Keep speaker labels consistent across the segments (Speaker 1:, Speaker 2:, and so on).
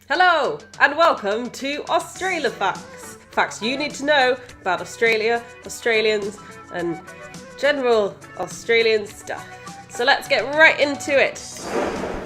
Speaker 1: Hello and welcome to Australi-facts. Facts you need to know about Australia, Australians and general Australian stuff. So let's get right into it.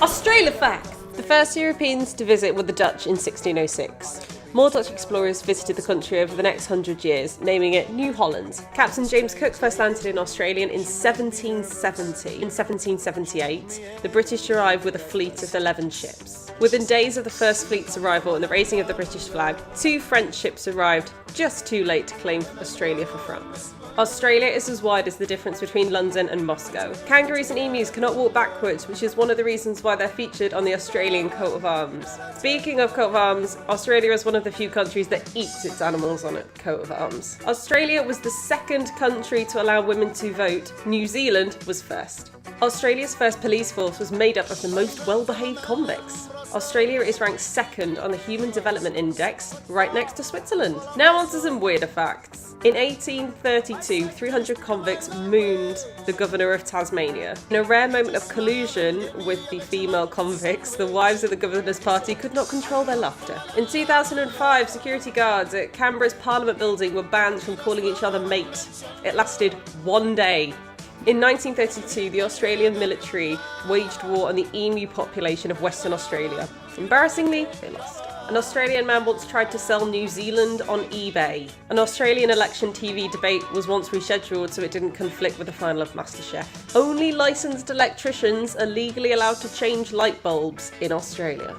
Speaker 1: Australi-facts. The first Europeans to visit were the Dutch in 1606. More Dutch explorers visited the country over the next 100 years, naming it New Holland. Captain James Cook first landed in Australia in 1770. In 1778, the British arrived with a fleet of 11 ships. Within days of the first fleet's arrival and the raising of the British flag, 2 French ships arrived just too late to claim Australia for France. Australia is as wide as the difference between London and Moscow. Kangaroos and emus cannot walk backwards, which is one of the reasons why they're featured on the Australian coat of arms. Speaking of coat of arms, Australia is one of the few countries that eats its animals on a coat of arms. Australia was the second country to allow women to vote. New Zealand was first. Australia's first police force was made up of the most well-behaved convicts. Australia is ranked second on the Human Development Index, right next to Switzerland. Now on to some weirder facts. In 1832, 300 convicts mooned the governor of Tasmania. In a rare moment of collusion with the female convicts, the wives of the governor's party could not control their laughter. In 2005, security guards at Canberra's Parliament building were banned from calling each other mate. It lasted 1 day. In 1932, the Australian military waged war on the emu population of Western Australia. Embarrassingly, they lost. An Australian man once tried to sell New Zealand on eBay. An Australian election TV debate was once rescheduled so it didn't conflict with the final of MasterChef. Only licensed electricians are legally allowed to change light bulbs in Australia.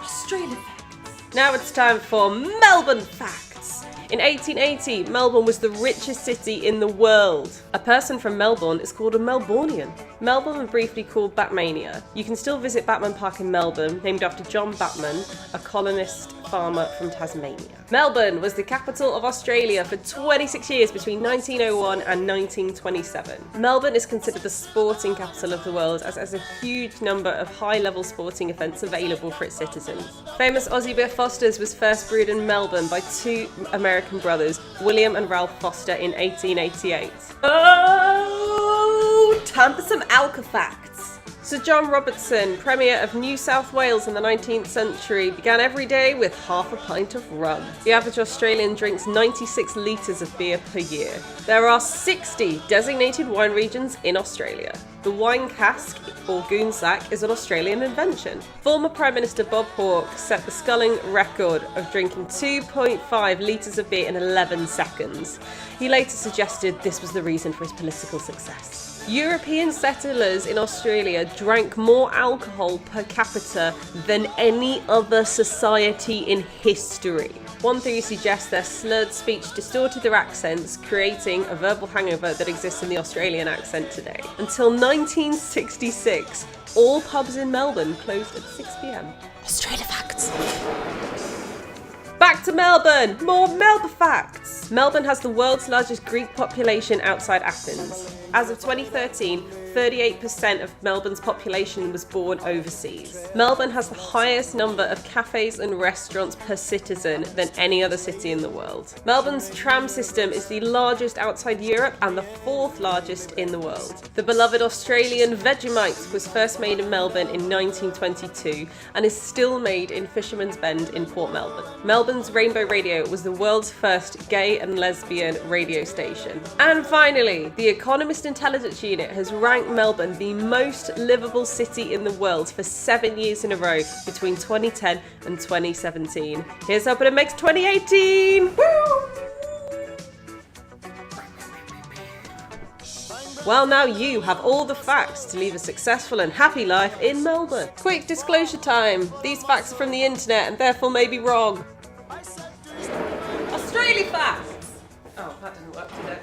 Speaker 1: Australia facts. Now it's time for Melbourne facts. In 1880, Melbourne was the richest city in the world. A person from Melbourne is called a Melbourneian. Melbourne was briefly called Batmania. You can still visit Batman Park in Melbourne, named after John Batman, a colonist farmer from Tasmania. Melbourne was the capital of Australia for 26 years between 1901 and 1927. Melbourne is considered the sporting capital of the world as it has a huge number of high-level sporting events available for its citizens. Famous Aussie beer Foster's was first brewed in Melbourne by 2 American brothers, William and Ralph Foster, in 1888. Oh, time for some alka facts. Sir John Robertson, Premier of New South Wales in the 19th century, began every day with half a pint of rum. The average Australian drinks 96 litres of beer per year. There are 60 designated wine regions in Australia. The wine cask, or goon sack, is an Australian invention. Former Prime Minister Bob Hawke set the sculling record of drinking 2.5 litres of beer in 11 seconds. He later suggested this was the reason for his political success. European settlers in Australia drank more alcohol per capita than any other society in history. One theory suggests their slurred speech distorted their accents, creating a verbal hangover that exists in the Australian accent today. Until 1966, all pubs in Melbourne closed at 6 p.m. Australia facts. Back to Melbourne! More Melbourne facts! Melbourne has the world's largest Greek population outside Athens. As of 2013, 38% of Melbourne's population was born overseas. Melbourne has the highest number of cafes and restaurants per citizen than any other city in the world. Melbourne's tram system is the largest outside Europe and the 4th largest in the world. The beloved Australian Vegemite was first made in Melbourne in 1922 and is still made in Fisherman's Bend in Port Melbourne. Melbourne's Rainbow Radio was the world's first gay and lesbian radio station. And finally, the Economist Intelligence Unit has ranked Melbourne the most livable city in the world for 7 years in a row between 2010 and 2017. Here's hoping it makes 2018! Woo! Well, now you have all the facts to lead a successful and happy life in Melbourne. Quick disclosure time. These facts are from the internet and therefore may be wrong. Australia facts! Oh, that didn't work, did it?